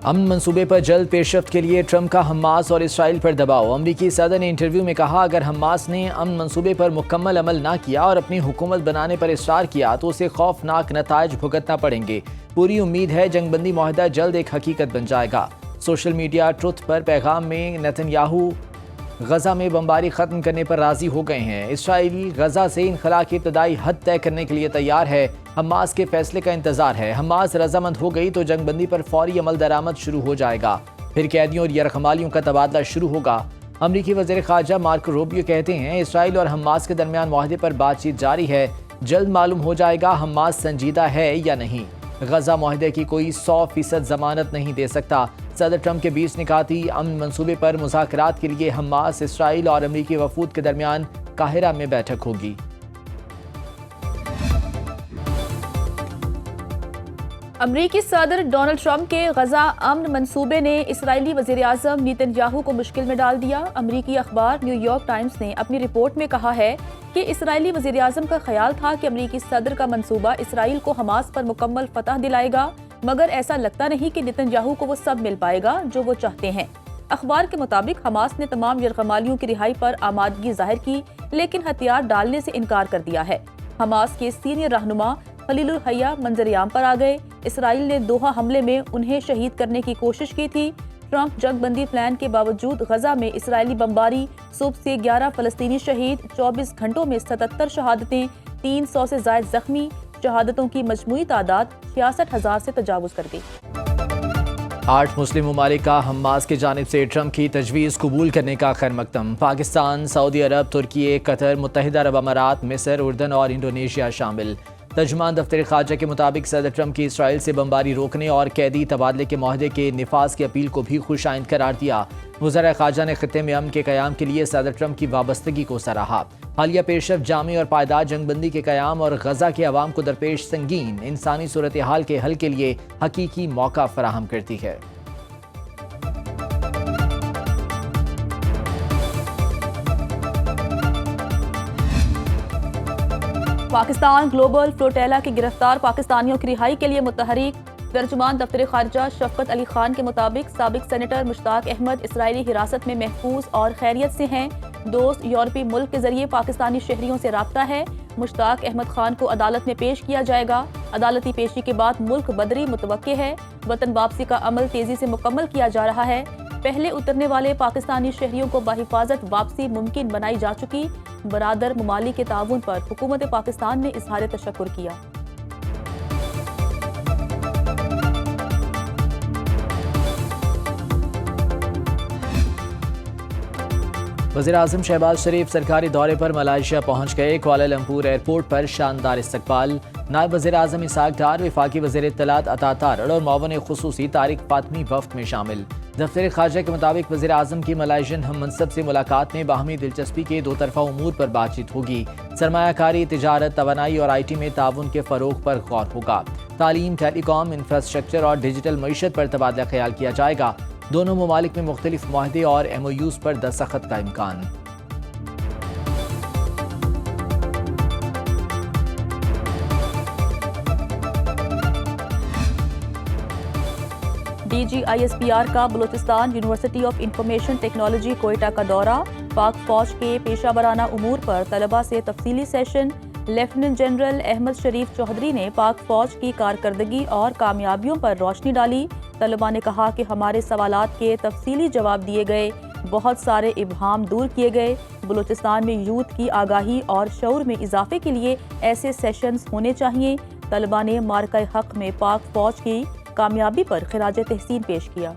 امن منصوبے پر جلد پیشرفت کے لیے ٹرمپ کا حماس اور اسرائیل پر دباؤ۔ امریکی صدر نے انٹرویو میں کہا اگر حماس نے امن منصوبے پر مکمل عمل نہ کیا اور اپنی حکومت بنانے پر اصرار کیا تو اسے خوفناک نتائج بھگتنا پڑیں گے۔ پوری امید ہے جنگ بندی معاہدہ جلد ایک حقیقت بن جائے گا۔ سوشل میڈیا ٹروتھ پر پیغام میں نیتن یاہو غزہ میں بمباری ختم کرنے پر راضی ہو گئے ہیں۔ اسرائیل غزہ سے انخلاء کی ابتدائی حد طے کرنے کے لیے تیار ہے۔ حماس کے فیصلے کا انتظار ہے۔ حماس رضامند ہو گئی تو جنگ بندی پر فوری عمل درآمد شروع ہو جائے گا، پھر قیدیوں اور یرغمالیوں کا تبادلہ شروع ہوگا۔ امریکی وزیر خارجہ مارکو روبیو کہتے ہیں اسرائیل اور حماس کے درمیان معاہدے پر بات چیت جاری ہے، جلد معلوم ہو جائے گا حماس سنجیدہ ہے یا نہیں۔ غزہ معاہدے کی کوئی 100% ضمانت نہیں دے سکتا۔ صدر ٹرمپ کے 20 نکاتی امن منصوبے پر مذاکرات کے لیے حماس، اسرائیل اور امریکی وفود کے درمیان قاہرہ میں بیٹھک ہوگی۔ امریکی صدر ڈونلڈ ٹرمپ کے غزہ امن منصوبے نے اسرائیلی وزیر اعظم نیتن یاہو کو مشکل میں ڈال دیا۔ امریکی اخبار نیو یارک ٹائمز نے اپنی رپورٹ میں کہا ہے کہ اسرائیلی وزیر اعظم کا خیال تھا کہ امریکی صدر کا منصوبہ اسرائیل کو حماس پر مکمل فتح دلائے گا، مگر ایسا لگتا نہیں کہ نیتن یاہو کو وہ سب مل پائے گا جو وہ چاہتے ہیں۔ اخبار کے مطابق حماس نے تمام یرغمالیوں کی رہائی پر آمادگی ظاہر کی، لیکن ہتھیار ڈالنے سے انکار کر دیا ہے۔ حماس کے سینئر رہنما خلیل الحیہ منظر عام پر آ گئے۔ اسرائیل نے دوحہ حملے میں انہیں شہید کرنے کی کوشش کی تھی۔ ٹرمپ جنگ بندی پلان کے باوجود غزہ میں اسرائیلی بمباری، صبح سے 11 فلسطینی شہید، 24 گھنٹوں میں 77 شہادتیں، 300 سے زائد زخمی، شہادتوں کی مجموعی تعداد 66,000 سے تجاوز کر گئی۔ 8 مسلم ممالک کا حماس کی جانب سے ٹرمپ کی تجویز قبول کرنے کا خیر مقدم۔ پاکستان، سعودی عرب، ترکی، قطر، متحدہ عرب امارات، مصر، اردن اور انڈونیشیا شامل۔ ترجمان دفتر خارجہ کے مطابق صدر ٹرمپ کی اسرائیل سے بمباری روکنے اور قیدی تبادلے کے معاہدے کے نفاذ کی اپیل کو بھی خوش آئند قرار دیا۔ وزراء خارجہ نے خطے میں امن کے قیام کے لیے صدر ٹرمپ کی وابستگی کو سراہا۔ حالیہ پیشرفت جامع اور پائیدار جنگ بندی کے قیام اور غزہ کے عوام کو درپیش سنگین انسانی صورتحال کے حل کے لیے حقیقی موقع فراہم کرتی ہے۔ پاکستان گلوبل فلوٹیلا کے گرفتار پاکستانیوں کی رہائی کے لیے متحرک۔ ترجمان دفتر خارجہ شفقت علی خان کے مطابق سابق سینیٹر مشتاق احمد اسرائیلی حراست میں محفوظ اور خیریت سے ہیں۔ دوست یورپی ملک کے ذریعے پاکستانی شہریوں سے رابطہ ہے۔ مشتاق احمد خان کو عدالت میں پیش کیا جائے گا۔ عدالتی پیشی کے بعد ملک بدری متوقع ہے۔ وطن واپسی کا عمل تیزی سے مکمل کیا جا رہا ہے۔ پہلے اترنے والے پاکستانی شہریوں کو بحفاظت واپسی ممکن بنائی جا چکی۔ برادر ممالک کے تعاون پر حکومت پاکستان نے اظہار تشکر کیا۔ وزیر اعظم شہباز شریف سرکاری دورے پر ملائیشیا پہنچ گئے۔ کوالالمپور ایئرپورٹ پر شاندار استقبال۔ نائب وزیر اعظم اسحاق ڈار، وفاقی وزیر اطلاعات عطا تارڑ اور معاون خصوصی طارق فاطمی وفد میں شامل۔ دفتر خارجہ کے مطابق وزیر اعظم کی ملائیشین ہم منصب سے ملاقات میں باہمی دلچسپی کے 2 طرفہ امور پر بات چیت ہوگی۔ سرمایہ کاری، تجارت، توانائی اور آئی ٹی میں تعاون کے فروغ پر غور ہوگا۔ تعلیم، ٹیلی کام، انفراسٹرکچر اور ڈیجیٹل معیشت پر تبادلہ خیال کیا جائے گا۔ دونوں ممالک میں مختلف معاہدے اور ایم او یوز پر دستخط کا امکان۔ D G I S P R کا Balochistan university of information technology Quetta کا دورہ۔ پاک فوج کے پیشہ ورانہ امور پر طلباء سے تفصیلی سیشن۔ لیفٹیننٹ جنرل احمد شریف چودھری نے پاک فوج کی کارکردگی اور کامیابیوں پر روشنی ڈالی۔ طلباء نے کہا کہ ہمارے سوالات کے تفصیلی جواب دیے گئے، بہت سارے ابہام دور کیے گئے۔ بلوچستان میں یوتھ کی آگاہی اور شعور میں اضافے کے لیے ایسے سیشنز ہونے چاہیے۔ طلباء نے معرکہ حق میں پاک فوج کی کامیابی پر خراج تحسین پیش کیا۔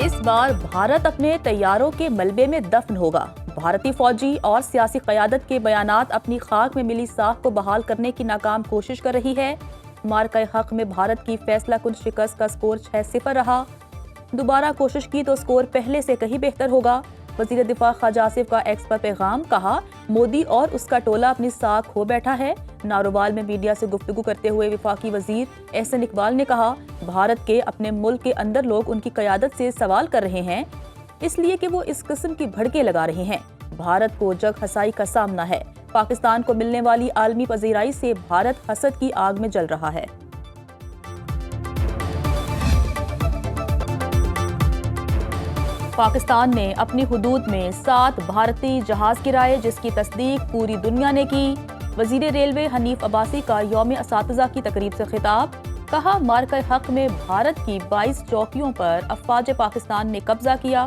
اس بار بھارت اپنے طیاروں کے ملبے میں دفن ہوگا۔ بھارتی فوجی اور سیاسی قیادت کے بیانات اپنی خاک میں ملی ساکھ کو بحال کرنے کی ناکام کوشش کر رہی ہے۔ معرکہ حق میں بھارت کی فیصلہ کن شکست کا سکور 6-0 رہا۔ دوبارہ کوشش کی تو سکور پہلے سے کہیں بہتر ہوگا۔ وزیر دفاع خواجہ آصف کا ایکس پر پیغام، کہا مودی اور اس کا ٹولہ اپنی ساکھ کھو بیٹھا ہے۔ ناروال میں میڈیا سے گفتگو کرتے ہوئے وفاقی وزیر احسن اقبال نے کہا بھارت کے اپنے ملک کے اندر لوگ ان کی قیادت سے سوال کر رہے ہیں، اس لیے کہ وہ اس قسم کی بھڑکے لگا رہے ہیں۔ بھارت کو جگ ہنسائی کا سامنا ہے۔ پاکستان کو ملنے والی عالمی پذیرائی سے بھارت حسد کی آگ میں جل رہا ہے۔ پاکستان نے اپنی حدود میں 7 بھارتی جہاز گرائے، جس کی تصدیق پوری دنیا نے کی۔ وزیر ریلوے حنیف عباسی کا یوم اساتذہ کی تقریب سے خطاب، کہا مارکہ حق میں بھارت کی 22 چوکیوں پر افواج پاکستان نے قبضہ کیا۔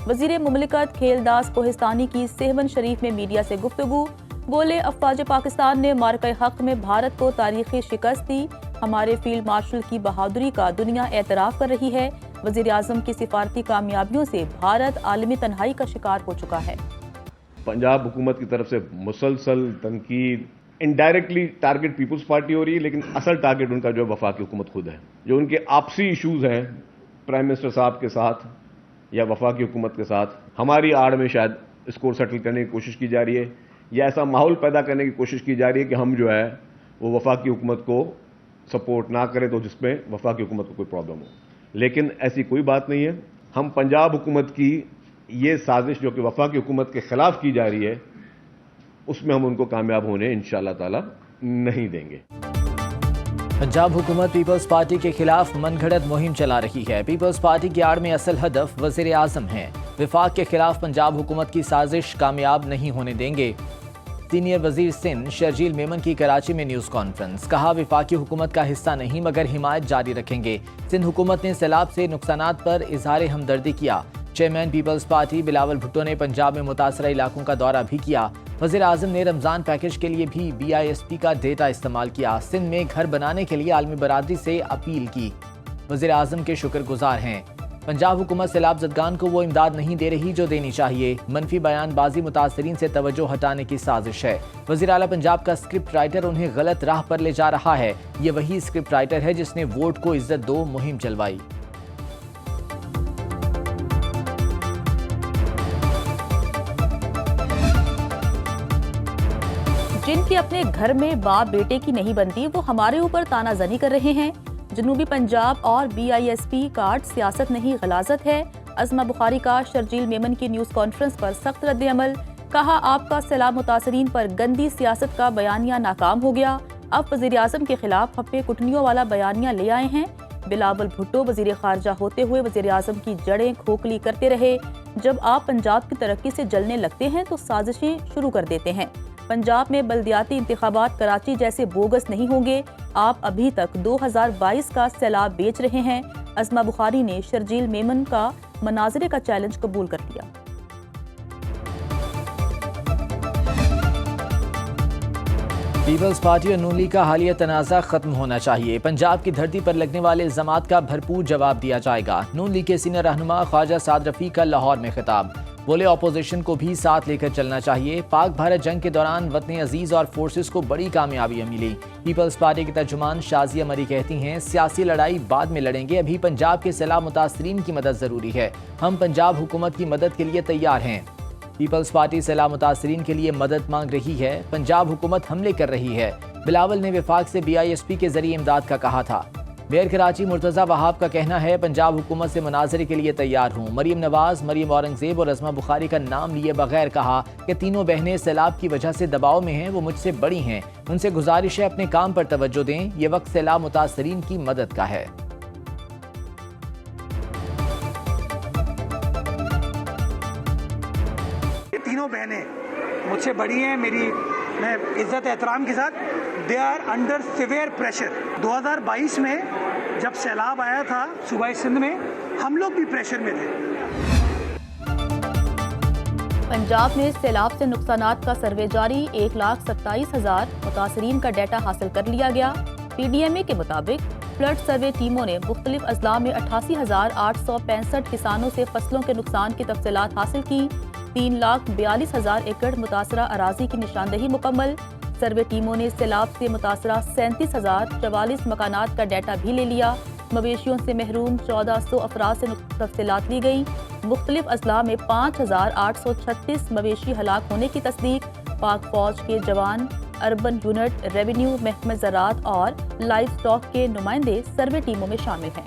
وزیر مملکت کھیل داس کوہستانی کی سہون شریف میں میڈیا سے گفتگو، بولے افواج پاکستان نے مارکہ حق میں بھارت کو تاریخی شکست دی، ہمارے فیلڈ مارشل کی بہادری کا دنیا اعتراف کر رہی ہے۔ وزیر اعظم کی سفارتی کامیابیوں سے بھارت عالمی تنہائی کا شکار ہو چکا ہے۔ پنجاب حکومت کی طرف سے مسلسل تنقید انڈائریکٹلی ٹارگٹ پیپلز پارٹی ہو رہی ہے، لیکن اصل ٹارگٹ ان کا جو وفاقی حکومت خود ہے۔ جو ان کے آپسی ایشوز ہیں پرائم منسٹر صاحب کے ساتھ یا وفاقی حکومت کے ساتھ، ہماری آڑ میں شاید اس کو سیٹل کرنے کی کوشش کی جا رہی ہے، یا ایسا ماحول پیدا کرنے کی کوشش کی جا رہی ہے کہ ہم جو ہے وہ وفاقی حکومت کو سپورٹ نہ کریں تو جس میں وفاقی حکومت کو کوئی پرابلم ہو۔ لیکن ایسی کوئی بات نہیں ہے۔ ہم پنجاب حکومت کی یہ سازش جو کہ وفاقی حکومت کے خلاف کی جا رہی ہے، اس میں ہم ان کو کامیاب ہونے انشاءاللہ تعالی نہیں دیں گے۔ پنجاب حکومت پیپلز پارٹی کے خلاف من گھڑت مہم چلا رہی ہے۔ پیپلز پارٹی کی آڑ میں اصل ہدف وزیر اعظم ہے۔ وفاق کے خلاف پنجاب حکومت کی سازش کامیاب نہیں ہونے دیں گے۔ سینئر وزیر سندھ شرجیل میمن کی کراچی میں نیوز کانفرنس، کہا وفاقی حکومت کا حصہ نہیں مگر حمایت جاری رکھیں گے۔ سندھ حکومت نے سیلاب سے نقصانات پر اظہار ہمدردی کیا۔ چیئرمین پیپلز پارٹی بلاول بھٹو نے پنجاب میں متاثرہ علاقوں کا دورہ بھی کیا۔ وزیر اعظم نے رمضان پیکج کے لیے بھی BISP کا ڈیٹا استعمال کیا۔ سندھ میں گھر بنانے کے لیے عالمی برادری سے اپیل کی۔ وزیر اعظم کے شکر گزار ہیں۔ پنجاب حکومت سیلاب زدگان کو وہ امداد نہیں دے رہی جو دینی چاہیے۔ منفی بیان بازی متاثرین سے توجہ ہٹانے کی سازش ہے۔ وزیر اعلیٰ پنجاب کا اسکرپٹ رائٹر انہیں غلط راہ پر لے جا رہا ہے۔ یہ وہی اسکرپٹ رائٹر ہے جس نے ووٹ کو عزت دو مہم چلوائی۔ جن کی اپنے گھر میں باپ بیٹے کی نہیں بنتی، وہ ہمارے اوپر تانا زنی کر رہے ہیں۔ جنوبی پنجاب اور BISP کارڈ سیاست نہیں غلاظت ہے۔ عظمہ بخاری کا شرجیل میمن کی نیوز کانفرنس پر سخت رد عمل، کہا آپ کا سیلاب متاثرین پر گندی سیاست کا بیانیہ ناکام ہو گیا، اب وزیر اعظم کے خلاف پھپے کٹنیوں والا بیانیہ لے آئے ہیں۔ بلاول بھٹو وزیر خارجہ ہوتے ہوئے وزیر اعظم کی جڑیں کھوکھلی کرتے رہے۔ جب آپ پنجاب کی ترقی سے جلنے لگتے ہیں تو سازشیں شروع کر دیتے ہیں۔ پنجاب میں بلدیاتی انتخابات کراچی جیسے بوگس نہیں ہوں گے، آپ ابھی تک 2022 کا سیلاب بیچ رہے ہیں۔ عظمہ بخاری نے شرجیل میمن کا مناظرے کا چیلنج قبول کر لیا۔ پیپلز پارٹی اور نون لیگ کا حالیہ تنازع ختم ہونا چاہیے۔ پنجاب کی دھرتی پر لگنے والے الزامات کا بھرپور جواب دیا جائے گا۔ نون لیگ کے سینئر رہنما خواجہ سعد رفیق کا لاہور میں خطاب، بولے اپوزیشن کو بھی ساتھ لے کر چلنا چاہیے۔ پاک بھارت جنگ کے دوران وطن عزیز اور فورسز کو بڑی کامیابیاں ملی۔ پیپلز پارٹی کے ترجمان شازیہ مری کہتی ہیں سیاسی لڑائی بعد میں لڑیں گے، ابھی پنجاب کے سیلاب متاثرین کی مدد ضروری ہے، ہم پنجاب حکومت کی مدد کے لیے تیار ہیں۔ پیپلز پارٹی سیلاب متاثرین کے لیے مدد مانگ رہی ہے، پنجاب حکومت حملے کر رہی ہے۔ بلاول نے وفاق سے BISP کے ذریعے امداد کا کہا تھا۔ میئر کراچی مرتضی وہاب کا کہنا ہے پنجاب حکومت سے مناظرے کے لیے تیار ہوں۔ مریم نواز، مریم اورنگزیب اور عظمہ بخاری کا نام لیے بغیر کہا کہ تینوں بہنیں سیلاب کی وجہ سے دباؤ میں ہیں، وہ مجھ سے بڑی ہیں، ان سے گزارش ہے اپنے کام پر توجہ دیں، یہ وقت سیلاب متاثرین کی مدد کا ہے۔ یہ تینوں بہنیں مجھ سے بڑی ہیں، میں عزت احترام کے ساتھ they are under severe pressure. 2022 میں جب سیلاب آیا تھا صوبہ سندھ میں، ہم لوگ بھی پریشر میں تھے۔ پنجاب میں سیلاب سے نقصانات کا سروے جاری، 1,27,000 متاثرین کا ڈیٹا حاصل کر لیا گیا۔ PDMA کے مطابق فلڈ سروے ٹیموں نے مختلف اضلاع میں 88,865 کسانوں سے فصلوں کے نقصان کی تفصیلات حاصل کی۔ 3,42,000 ایکڑ متاثرہ اراضی کی نشاندہی مکمل۔ سروے ٹیموں نے سیلاب سے متاثرہ 37,044 مکانات کا ڈیٹا بھی لے لیا۔ مویشیوں سے محروم 1,400 افراد سے تفصیلات لی گئیں۔ مختلف اضلاع میں 5,836 مویشی ہلاک ہونے کی تصدیق۔ پاک فوج کے جوان، اربن یونٹ، ریونیو، محکمہ زراعت اور لائف اسٹاک کے نمائندے سروے ٹیموں میں شامل ہیں۔